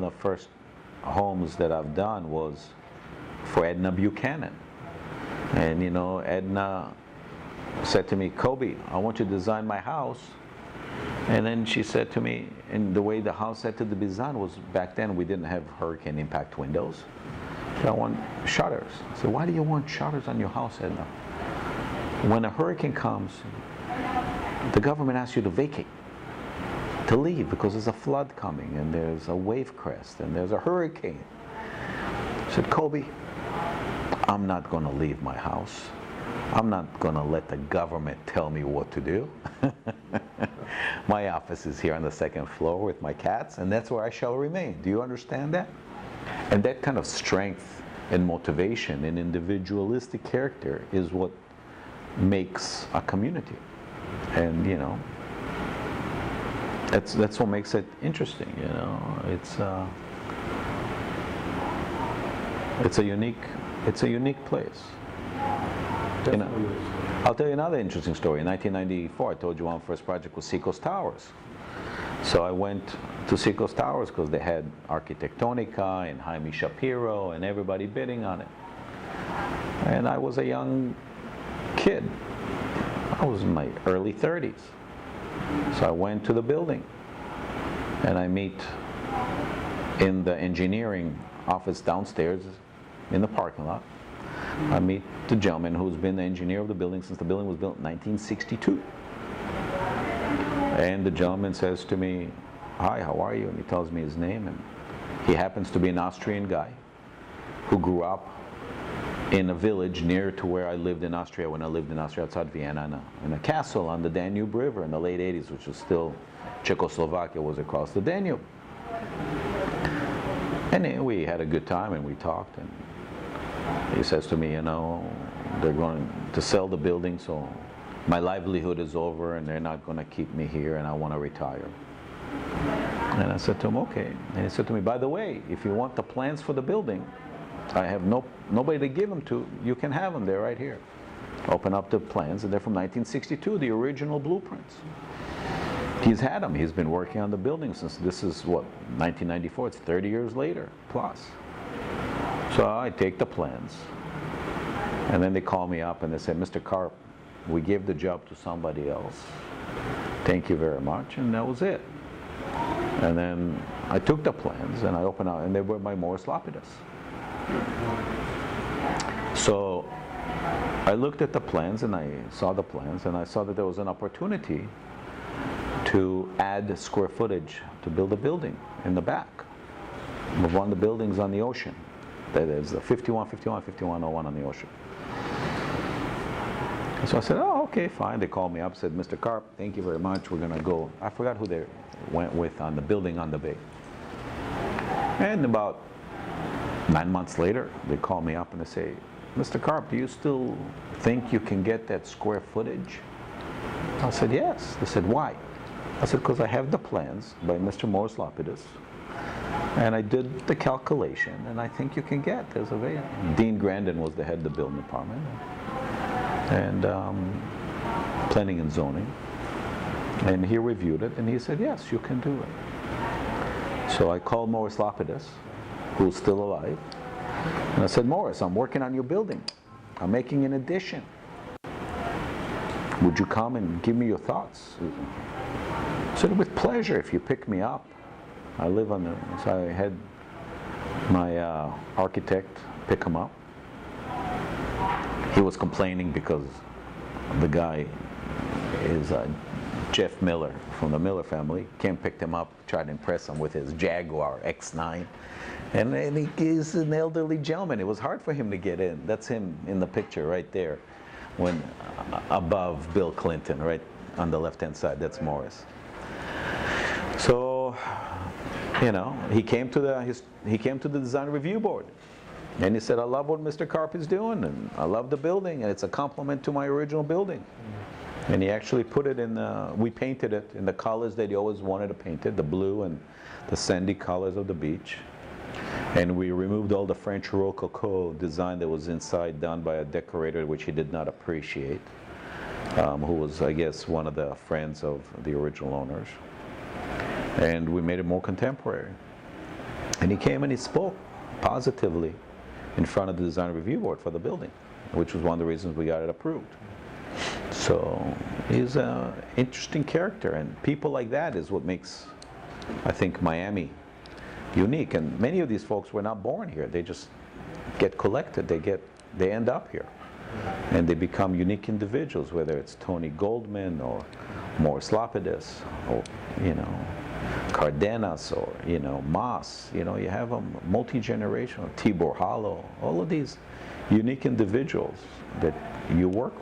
one of the first homes that I've done was for Edna Buchanan. And Edna said to me, Kobe, I want you to design my house. And then she said to me, and the way the house had to be designed was, back then we didn't have hurricane impact windows. I want shutters. I said, why do you want shutters on your house, Edna? When a hurricane comes, the government asks you to vacate, to leave, because there's a flood coming, and there's a wave crest, and there's a hurricane. I said, Kobe, I'm not going to leave my house. I'm not going to let the government tell me what to do. My office is here on the second floor with my cats, and that's where I shall remain. Do you understand that? And that kind of strength and motivation and individualistic character is what makes a community. And that's what makes it interesting. It's a unique place. I'll tell you another interesting story. In 1994, I told you our first project was Seacoast Towers. So I went to Seacoast Towers because they had Arquitectonica and Jaime Shapiro and everybody bidding on it. And I was a young kid. I was in my early 30s. So I went to the building and I meet in the engineering office downstairs in the parking lot. I meet the gentleman who's been the engineer of the building since the building was built in 1962. And the gentleman says to me, hi, how are you? And he tells me his name. And he happens to be an Austrian guy who grew up in a village near to where I lived in Austria when I lived in Austria outside Vienna, in a castle on the Danube River in the late 80s, which was still Czechoslovakia was across the Danube. And we had a good time and we talked, and he says to me, they're going to sell the building, so my livelihood is over and they're not going to keep me here and I want to retire. And I said to him, okay. And he said to me, by the way, if you want the plans for the building, I have nobody to give them to. You can have them. They're right here. Open up the plans, and they're from 1962, the original blueprints. He's had them. He's been working on the building since, this is what, 1994. It's 30 years later, plus. So I take the plans, and then they call me up and they say, Mr. Karp, we gave the job to somebody else. Thank you very much, and that was it. And then I took the plans and I opened out, and they were by Morris Lapidus. So I looked at the plans and I saw the plans and I saw that there was an opportunity to add square footage to build a building in the back of one of the buildings on the ocean. That is the 5101 on the ocean. And so I said, oh, okay, fine. They called me up, said, Mr. Karp, thank you very much. We're going to go. I forgot who they went with on the building on the bay. And about 9 months later, they call me up and they say, Mr. Karp, do you still think you can get that square footage? I said, yes. They said, why? I said, because I have the plans by Mr. Morris Lapidus, and I did the calculation, and I think you can get. There's a way. Dean Grandin was the head of the building department, and planning and zoning, and he reviewed it, and he said, yes, you can do it. So I called Morris Lapidus, who's still alive, and I said, Morris, I'm working on your building. I'm making an addition. Would you come and give me your thoughts? I said, with pleasure, if you pick me up. I live on the, so I had my architect pick him up. He was complaining because the guy is Jeff Miller from the Miller family. Came, picked him up, tried to impress him with his Jaguar X9. And he's an elderly gentleman. It was hard for him to get in. That's him in the picture right there, when above Bill Clinton, right on the left-hand side. That's Morris. So, he came to the design review board, and he said, I love what Mr. Karp is doing, and I love the building, and it's a compliment to my original building. And he actually put it in, we painted it in the colors that he always wanted to paint it, the blue and the sandy colors of the beach. And we removed all the French Rococo design that was inside, done by a decorator, which he did not appreciate, who was, I guess, one of the friends of the original owners. And we made it more contemporary. And he came and he spoke positively in front of the design review board for the building, which was one of the reasons we got it approved. So he's an interesting character, and people like that is what makes, I think, Miami unique. And many of these folks were not born here. They just get collected. They end up here, and they become unique individuals. Whether it's Tony Goldman or Morris Lapidus, or Cardenas, or Mas. You have a multi-generational Tibor Hollow. All of these unique individuals that you work with.